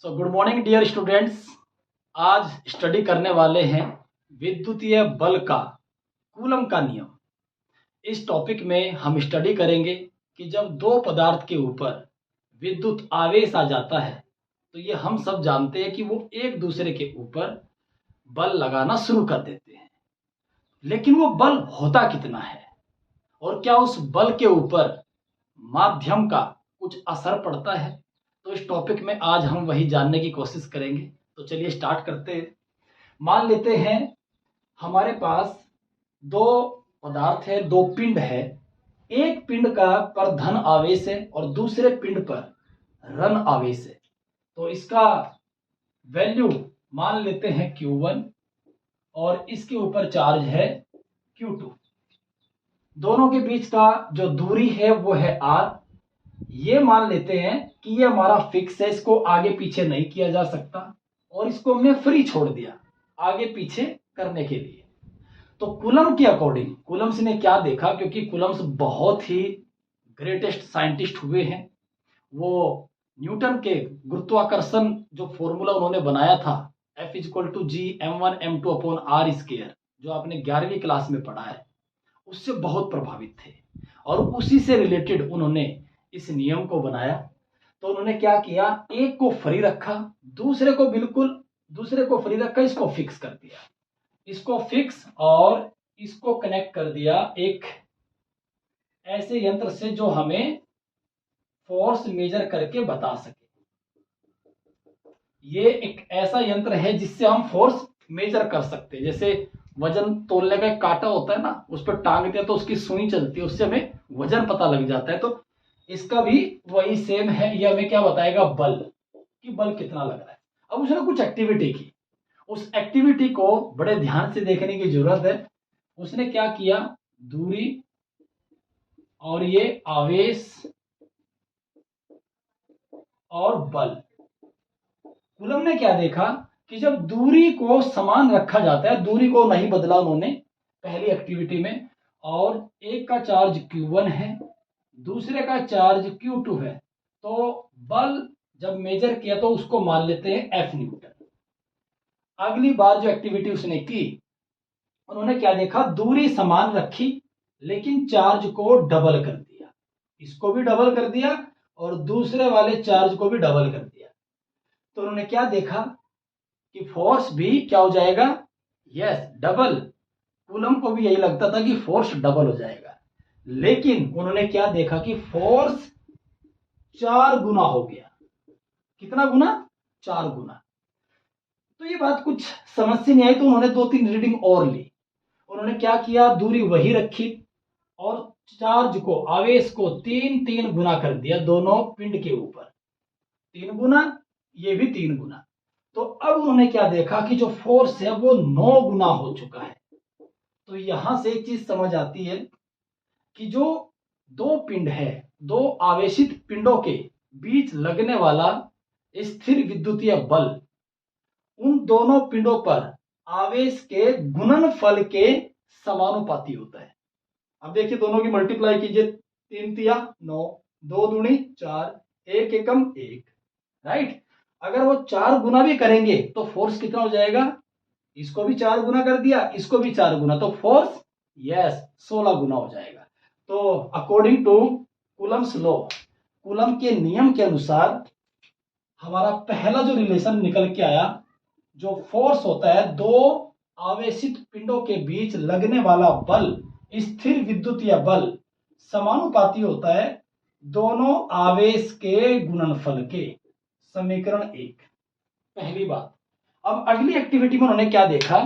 सो good morning dear students. आज study करने वाले हैं विद्युतीय बल का कूलम का नियम। इस टॉपिक में हम स्टडी करेंगे कि जब दो पदार्थ के ऊपर विद्युत आवेश आ जाता है तो ये हम सब जानते हैं कि वो एक दूसरे के ऊपर बल लगाना शुरू कर देते हैं। लेकिन वो बल होता कितना है और क्या उस बल के ऊपर माध्यम का कुछ असर पड़ता है, तो इस टॉपिक में आज हम वही जानने की कोशिश करेंगे। तो चलिए स्टार्ट करते हैं। मान लेते हैं हमारे पास दो पदार्थ है, दो पिंड है। एक पिंड का पर धन आवेश है और दूसरे पिंड पर ऋण आवेश है। तो इसका वैल्यू मान लेते हैं Q1 और इसके ऊपर चार्ज है Q2। दोनों के बीच का जो दूरी है वो है R। ये मान लेते हैं कि ये हमारा फिक्स है, इसको आगे पीछे नहीं किया जा सकता और इसको हमने फ्री छोड़ दिया आगे पीछे करने के लिए। तो कूलम के अकॉर्डिंग कूलम्स ने क्या देखा, क्योंकि कूलम्स बहुत ही ग्रेटेस्ट साइंटिस्ट हुए हैं। वो न्यूटन के गुरुत्वाकर्षण जो फॉर्मूला उन्होंने बनाया था F=G m1m2/r², जो आपने 11वीं क्लास में पढ़ा है, उससे बहुत प्रभावित थे और उसी से रिलेटेड उन्होंने इस नियम को बनाया। तो उन्होंने क्या किया, एक को फ्री रखा, दूसरे को फ्री रखा, इसको फिक्स कर दिया, इसको फिक्स और इसको कनेक्ट कर दिया एक ऐसे यंत्र से जो हमें फोर्स मेजर करके बता सके। ये एक ऐसा यंत्र है जिससे हम फोर्स मेजर कर सकते हैं। जैसे वजन तोलने का एक कांटा होता है ना, उस पर टांगते हैं तो उसकी सुई चलती है, उससे हमें वजन पता लग जाता है। तो इसका भी वही सेम है। ये हमें क्या बताएगा, बल, कि बल कितना लग रहा है। अब उसने कुछ एक्टिविटी की, उस एक्टिविटी को बड़े ध्यान से देखने की जरूरत है। उसने क्या किया, दूरी और ये आवेश और बल। कूलम ने क्या देखा कि जब दूरी को समान रखा जाता है, दूरी को नहीं बदला उन्होंने पहली एक्टिविटी में, और एक का चार्ज Q1 है, दूसरे का चार्ज Q2 है, तो बल जब मेजर किया तो उसको मान लेते हैं F न्यूटन। अगली बार जो एक्टिविटी उसने की, उन्होंने क्या देखा, दूरी समान रखी लेकिन चार्ज को डबल कर दिया, इसको भी डबल कर दिया और दूसरे वाले चार्ज को भी डबल कर दिया। तो उन्होंने क्या देखा कि फोर्स भी क्या हो जाएगा, यस, डबल। कूलम को भी यही लगता था कि फोर्स डबल हो जाएगा, लेकिन उन्होंने क्या देखा कि फोर्स 4 गुना हो गया। कितना गुना, 4 गुना। तो ये बात कुछ समझ से नहीं आई, तो उन्होंने 2-3 रीडिंग और ली। उन्होंने क्या किया, दूरी वही रखी और चार्ज को, आवेश को 3-3 गुना कर दिया दोनों पिंड के ऊपर। 3 गुना, ये भी 3 गुना। तो अब उन्होंने क्या देखा कि जो फोर्स है वो 9 गुना हो चुका है। तो यहां से एक चीज समझ आती है कि जो दो पिंड है, दो आवेशित पिंडों के बीच लगने वाला स्थिर विद्युतीय बल उन दोनों पिंडों पर आवेश के गुणनफल के समानुपाती होता है। अब देखिए, दोनों की मल्टीप्लाई कीजिए, 3 तिया 9, 2 दूनी 4, 1 एकम 1, राइट। अगर वो 4 गुना भी करेंगे तो फोर्स कितना हो जाएगा, इसको भी 4 गुना कर दिया, इसको भी 4 गुना, तो फोर्स यस 16 गुना हो जाएगा। तो according to Coulomb's law, Coulomb के नियम के अनुसार हमारा पहला जो रिलेशन निकल के आया, जो फोर्स होता है दो आवेशित पिंडों के बीच लगने वाला बल, स्थिर विद्युतीय बल, समानुपाती होता है दोनों आवेश के गुणनफल के। समीकरण 1, पहली बात। अब अगली एक्टिविटी में उन्होंने क्या देखा,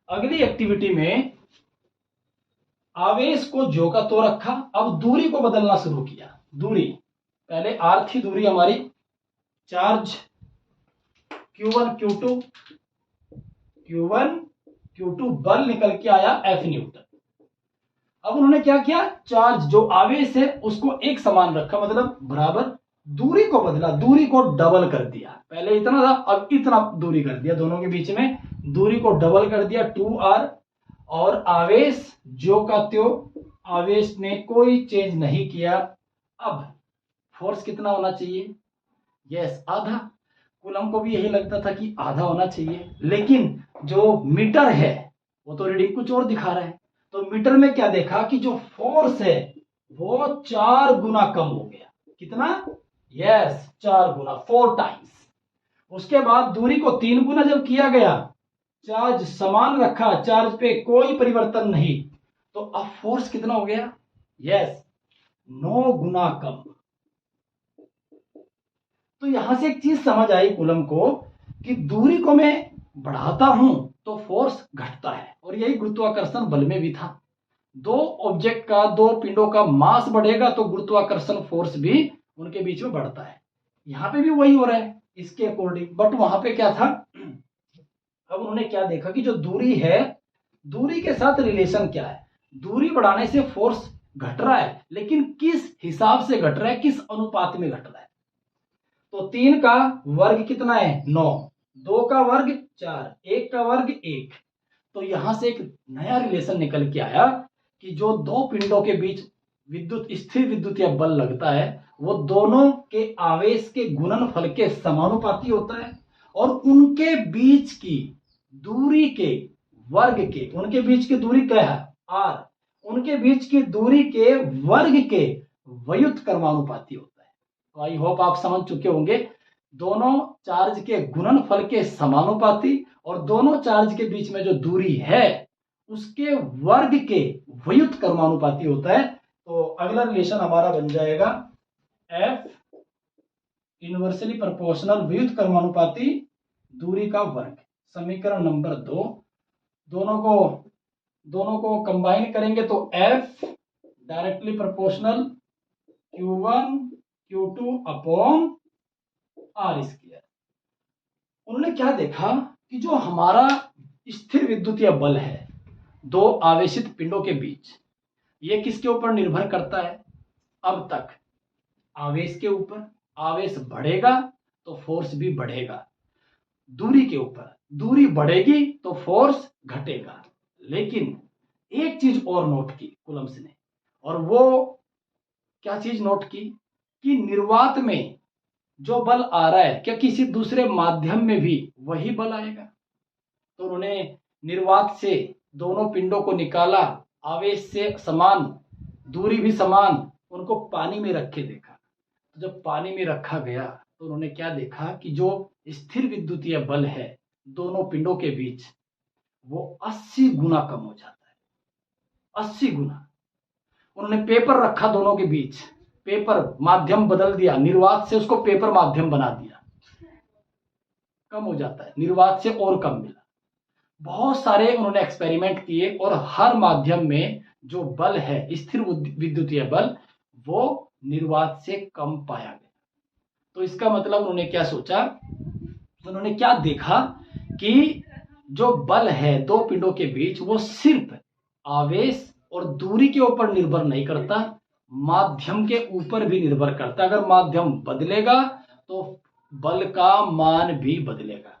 अगली एक्टिविटी में आवेश को जो का तो रखा, अब दूरी को बदलना शुरू किया। दूरी, पहले R थी दूरी हमारी, चार्ज Q1 Q2, बल निकल के आया F न्यूटन। अब उन्होंने क्या किया, चार्ज जो आवेश है उसको एक समान रखा, मतलब बराबर, दूरी को बदला, दूरी को डबल कर दिया। पहले इतना था, अब इतना दूरी कर दिया, दोनों के बीच में दूरी को डबल कर दिया 2R। और आवेश जो का त्यों, आवेश ने कोई चेंज नहीं किया। अब फोर्स कितना होना चाहिए, यस, आधा। कूलम को भी यही लगता था कि आधा होना चाहिए, लेकिन जो मीटर है वो तो रीडिंग कुछ और दिखा रहा है। तो मीटर में क्या देखा कि जो फोर्स है वो 4 गुना कम हो गया। कितना? यस, 4 गुना, 4 टाइम्स। उसके बाद दूरी को 3 गुना जब किया गया, चार्ज समान रखा, चार्ज पे कोई परिवर्तन नहीं, तो अब फोर्स कितना हो गया? यस, 9 गुना कम। तो यहां से एक चीज समझ आई कूलम को कि दूरी को मैं बढ़ाता हूं तो फोर्स घटता है, और यही गुरुत्वाकर्षण बल में भी था। दो ऑब्जेक्ट का, दो पिंडों का मास बढ़ेगा तो गुरुत्वाकर्षण फोर्स भी उनके बीच में बढ़ता है। यहां पे भी वही हो रहा है इसके अकॉर्डिंग, बट वहां पे क्या था, अब उन्होंने क्या देखा कि जो दूरी है, दूरी के साथ रिलेशन क्या है, दूरी बढ़ाने से फोर्स घट रहा है, लेकिन किस हिसाब से घट रहा है, किस अनुपात में घट रहा है। तो 3 का वर्ग कितना है? 9, 2 का वर्ग 4, 1 का वर्ग 1। तो यहां से एक नया रिलेशन निकल के आया कि जो दो पिंडों के बीच विद्युत, स्थिर विद्युत या बल लगता है, वो दोनों के आवेश के गुणनफल के समानुपाती होता है, और उनके बीच की दूरी के वर्ग के, उनके बीच की दूरी क्या है? आर, उनके बीच की दूरी के वर्ग के व्युत कर्मानुपाती होता है। तो आई होप आप समझ चुके होंगे, दोनों चार्ज के गुणनफल के समानुपाती और दोनों चार्ज के बीच में जो दूरी है उसके वर्ग के व्युत कर्मानुपाती होता है। तो अगला रिलेशन हमारा बन जाएगा एफ इनवर्सली प्रोपोर्शनल व्युत कर्मानुपाती दूरी का वर्ग। समीकरण नंबर 2, दोनों को कंबाइन करेंगे तो F directly proportional Q1 Q2 upon R square. उन्होंने क्या देखा कि जो हमारा स्थिर विद्युत या बल है दो आवेशित पिंडों के बीच, ये किसके ऊपर निर्भर करता है? अब तक आवेश के ऊपर। आवेश बढ़ेगा तो फोर्स भी बढ़ेगा। दूरी के ऊपर, दूरी बढ़ेगी तो फोर्स घटेगा। लेकिन एक चीज और नोट की कूलम्स ने, और वो क्या चीज नोट की कि निर्वात में जो बल आ रहा है, क्या किसी दूसरे माध्यम में भी वही बल आएगा? तो उन्होंने निर्वात से दोनों पिंडों को निकाला, आवेश से समान, दूरी भी समान, उनको पानी में रख के देखा। तो जब पानी में रखा गया तो उन्होंने क्या देखा कि जो स्थिर विद्युतीय बल है दोनों पिंडों के बीच, वो 80 गुना कम हो जाता है। 80 गुना। उन्होंने पेपर रखा दोनों के बीच, पेपर माध्यम बदल दिया, निर्वात से उसको पेपर माध्यम बना दिया, कम हो जाता है, निर्वात से और कम मिला। बहुत सारे उन्होंने एक्सपेरिमेंट किए और हर माध्यम में जो बल है स्थिर विद्युतीय बल, वो निर्वात से कम पाया गया। तो इसका मतलब उन्होंने क्या सोचा, उन्होंने क्या देखा कि जो बल है दो पिंडों के बीच वो सिर्फ आवेश और दूरी के ऊपर निर्भर नहीं करता, माध्यम के ऊपर भी निर्भर करता है। अगर माध्यम बदलेगा तो बल का मान भी बदलेगा,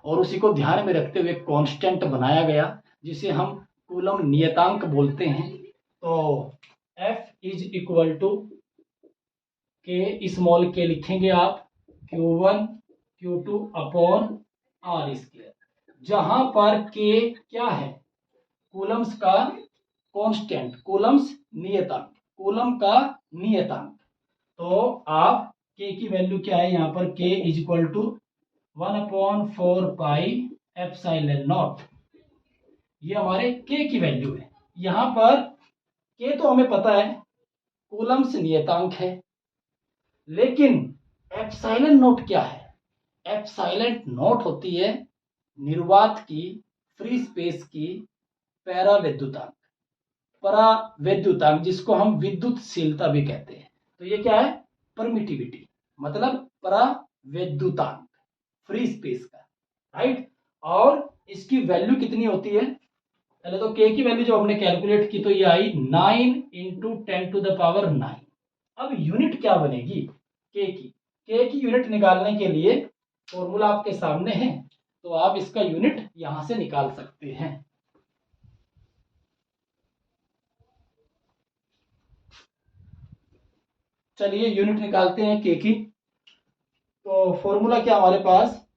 और उसी को ध्यान में रखते हुए कांस्टेंट बनाया गया जिसे हम कूलम नियतांक बोलते हैं। तो F इज इक्वल टू के स्मॉल के लिखेंगे आप Q1 Q2 upon R square, जहां पर के क्या है? कूलम्स का कांस्टेंट, कूलम्स नियतांक, कूलम का नियतांक। तो आप के की वैल्यू क्या है यहाँ पर? K is equal to 1/4 pi epsilon naught, ये हमारे के की वैल्यू है। यहां पर के तो हमें पता है कूलम्स नियतांक है, लेकिन एप्सिलॉन नॉट क्या है? एप्सिलॉन नॉट होती है निर्वात की, फ्री स्पेस की पैराविद्युतांक, परावैद्युतांक, जिसको हम विद्युतशीलता भी कहते हैं। तो ये क्या है? परमिटिविटी, मतलब परावैद्युतांक फ्री स्पेस का, राइट। और इसकी वैल्यू कितनी होती है? पहले तो के की वैल्यू जो हमने कैलकुलेट की तो ये आई 9 इंटू 10⁹9। अब यूनिट क्या बनेगी के की? के की यूनिट निकालने के लिए फॉर्मूला आपके सामने है, तो आप इसका यूनिट यहां से निकाल सकते हैं। चलिए यूनिट निकालते हैं के की। तो फॉर्मूला क्या हमारे पास,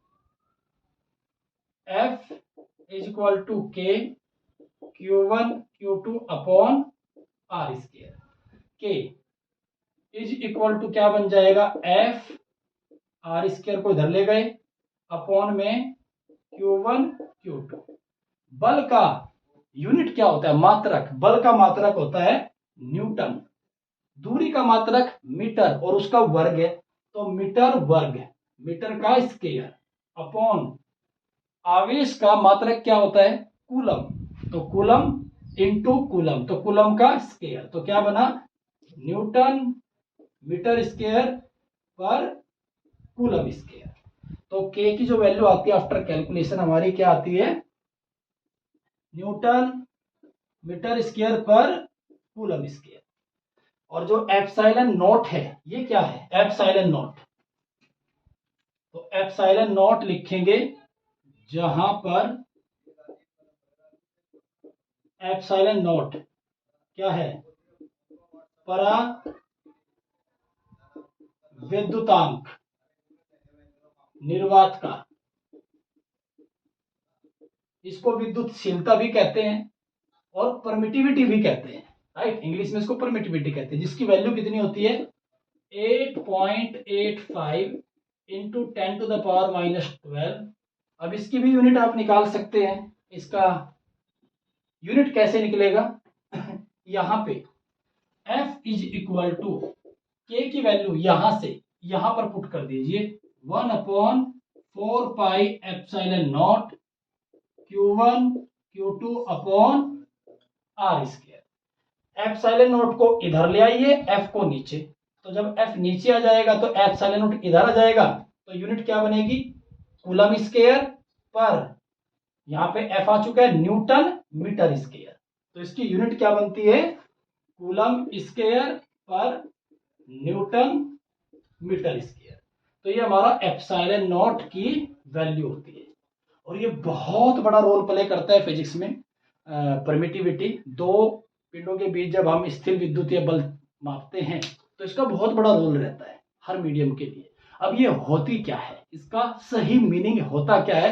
F is equal to K Q1 Q2 upon R square. K is equal to क्या बन जाएगा, F आर स्क्वायर को इधर ले गए अपॉन में Q1 Q2। बल का यूनिट क्या होता है, मात्रक। बल का मात्रक होता है न्यूटन, दूरी का मात्रक मीटर और उसका वर्ग है, तो मीटर वर्ग, मीटर का स्क्वायर अपॉन आवेश का मात्रक क्या होता है, कूलम, तो कूलम इंटू कूलम, तो कूलम का स्क्वायर, तो क्या बना, न्यूटन मीटर स्क्वायर पर कूलम स्क्वायर। तो के की जो वैल्यू आती है आफ्टर कैलकुलेशन हमारी क्या आती है, न्यूटन मीटर स्क्वायर पर कूलम स्क्वायर। और जो एप्सिलॉन नॉट है ये क्या है, एप्सिलॉन नॉट, तो एप्सिलॉन नॉट लिखेंगे जहां पर एप्सिलॉन नॉट क्या है, परा विद्युतांक निर्वात का, इसको विद्युतशीलता भी कहते हैं और परमिटिविटी भी कहते हैं, राइट, इंग्लिश में इसको परमिटिविटी कहते हैं, जिसकी वैल्यू कितनी होती है 8.85 इंटू 10⁻⁻12। अब इसकी भी यूनिट आप निकाल सकते हैं, इसका यूनिट कैसे निकलेगा यहां पे F इज इक्वल टू के की वैल्यू यहां से यहां पर पुट कर दीजिए 1/4 pi epsilon naught Q1 Q2 upon R square. Epsilon naught को इधर ले आइए, F को नीचे, तो जब F नीचे आ जाएगा तो एप्सिलॉन नॉट इधर आ जाएगा, तो यूनिट क्या बनेगी, कूलम स्क्वायर पर, यहां पे F आ चुका है न्यूटन मीटर स्क्वायर, तो इसकी यूनिट क्या बनती है, कूलम स्क्वायर पर न्यूटन मीटर स्क्वायर। तो ये हमारा एप्सिलॉन नॉट की वैल्यू होती है। और ये बहुत बड़ा रोल प्ले करता है फिजिक्स में, परमिटिविटी, दो पिंडों के बीच जब हम स्थिर विद्युतीय बल मापते हैं तो इसका बहुत बड़ा रोल रहता है हर मीडियम के लिए। अब ये होती क्या है, इसका सही मीनिंग होता क्या है,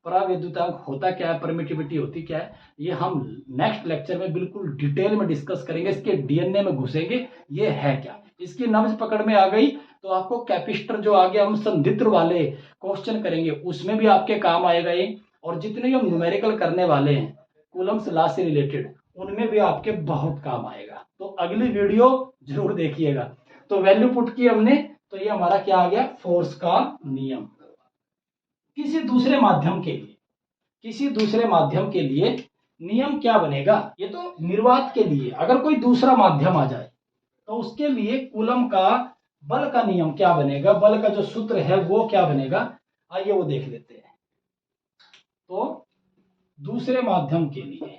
पराविद्युतांक होता क्या है, परमिटिविटी होती क्या है, ये हम नेक्स्ट लेक्चर में बिल्कुल डिटेल में डिस्कस करेंगे, इसके डीएनए में घुसेंगे, ये है क्या, इसकी नब्ज पकड़ में आ गई तो आपको कैपिस्टर जो आगे हम संधित्र वाले क्वेश्चन करेंगे उसमें भी आपके काम आएगा ये, और जितने भी हम न्यूमेरिकल करने वाले हैं कूलम्स लॉ से रिलेटेड उनमें भी आपके बहुत काम आएगा, तो अगली वीडियो जरूर देखिएगा। तो वैल्यू पुट की हमने, तो ये हमारा क्या आ गया, फोर्स का नियम। किसी दूसरे माध्यम के लिए, किसी दूसरे माध्यम के लिए नियम क्या बनेगा, ये तो निर्वात के लिए, अगर कोई दूसरा माध्यम आ जाए तो उसके लिए कूलम का बल का नियम क्या बनेगा, बल का जो सूत्र है वो क्या बनेगा, आइए वो देख लेते हैं। तो दूसरे माध्यम के लिए,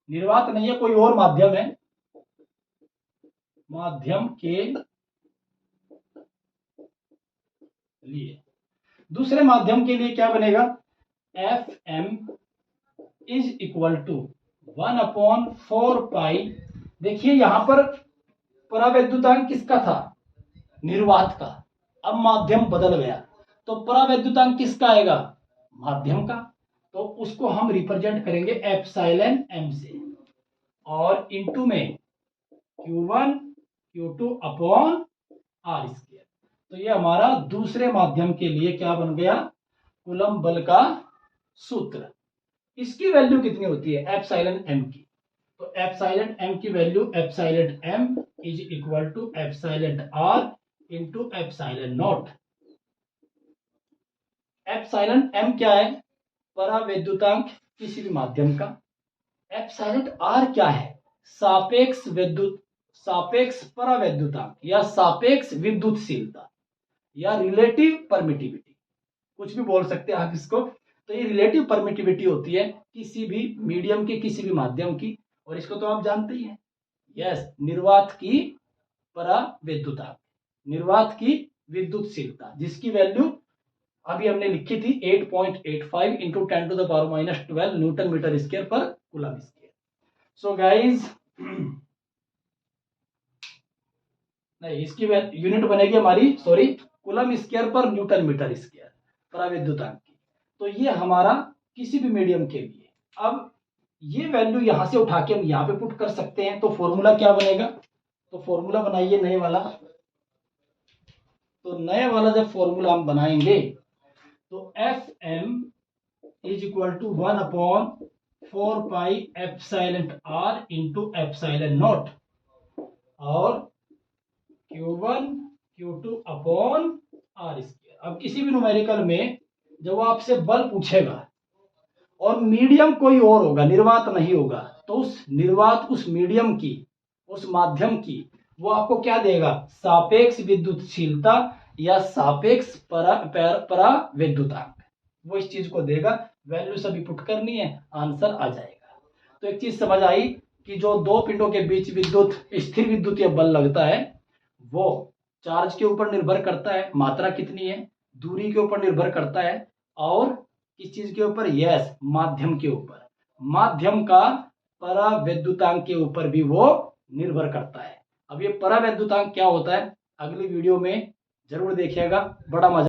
निर्वात नहीं है कोई और माध्यम है, माध्यम के लिए, दूसरे माध्यम के लिए क्या बनेगा, F M is equal to 1/4 pi, देखिए यहां पर परावैद्युतांक किसका था, निर्वात का, अब माध्यम बदल गया तो परावैद्युतांक किसका आएगा, माध्यम का, तो उसको हम रिप्रेजेंट करेंगे एप्सिलॉन एम से, और इनटू में Q1 Q2 upon R square. तो ये हमारा दूसरे माध्यम के लिए क्या बन गया, कूलम बल का सूत्र। इसकी वैल्यू कितनी होती है एप्सिलॉन एम की, तो एप्सिलॉन एम की value epsilon M is equal to epsilon R into epsilon naught. Epsilon M क्या है, परावैद्युतांक किसी भी माध्यम का, एप्सिलॉन आर क्या है, सापेक्ष विद्युत, सापेक्ष परावैद्युतांक या सापेक्ष विद्युतशीलता या रिलेटिव परमिटिविटी, कुछ भी बोल सकते हैं आप इसको। तो ये रिलेटिव परमिटिविटी होती है किसी भी मीडियम के, किसी भी माध्यम की, और इसको तो आप जानते ही हैं, यस, निर्वात की परावैद्युतांक, निर्वात की विद्युतशीलता, जिसकी वैल्यू अभी हमने लिखी थी 8.85 इंटू 10⁻⁻12 न्यूटन मीटर स्क्वायर पर कूलम स्क्वायर। सो गाइज, नहीं, इसकी यूनिट बनेगी हमारी, सॉरी, कूलम स्क्वायर पर न्यूटन मीटर स्क्वायर परावैद्युतांक की। तो ये हमारा किसी भी मीडियम के लिए। अब ये वैल्यू यहां से उठा के हम यहाँ पे पुट कर सकते हैं। तो फॉर्मूला क्या बनेगा, तो फॉर्मूला बनाइए नए वाला। तो नए वाला जब फॉर्मूला हम बनाएंगे तो F M is equal to 1/4 pi epsilon into epsilon naught और Q1 Q2 upon R square. अब किसी भी न्यूमेरिकल में जब आपसे बल पूछेगा और मीडियम कोई और होगा, निर्वात नहीं होगा, तो उस निर्वात, उस मीडियम की, उस माध्यम की वो आपको क्या देगा, सापेक्ष विद्युतशीलता या सापेक्ष परावैद्युतांक, वो इस चीज को देगा। वैल्यू सभी पुट करनी है, आंसर आ जाएगा। तो एक चीज समझ आई कि जो दो पिंडों के बीच विद्युत स्थिर विद्युतीय बल लगता है वो चार्ज के ऊपर निर्भर करता है, मात्रा कितनी है, दूरी के ऊपर निर्भर करता है, और किस चीज के ऊपर, यस, माध्यम के ऊपर, माध्यम का परावैद्युतांक के ऊपर भी वो निर्भर करता है। अब ये परावैद्युतांक क्या होता है अगली वीडियो में जरूर देखिएगा, बड़ा मजा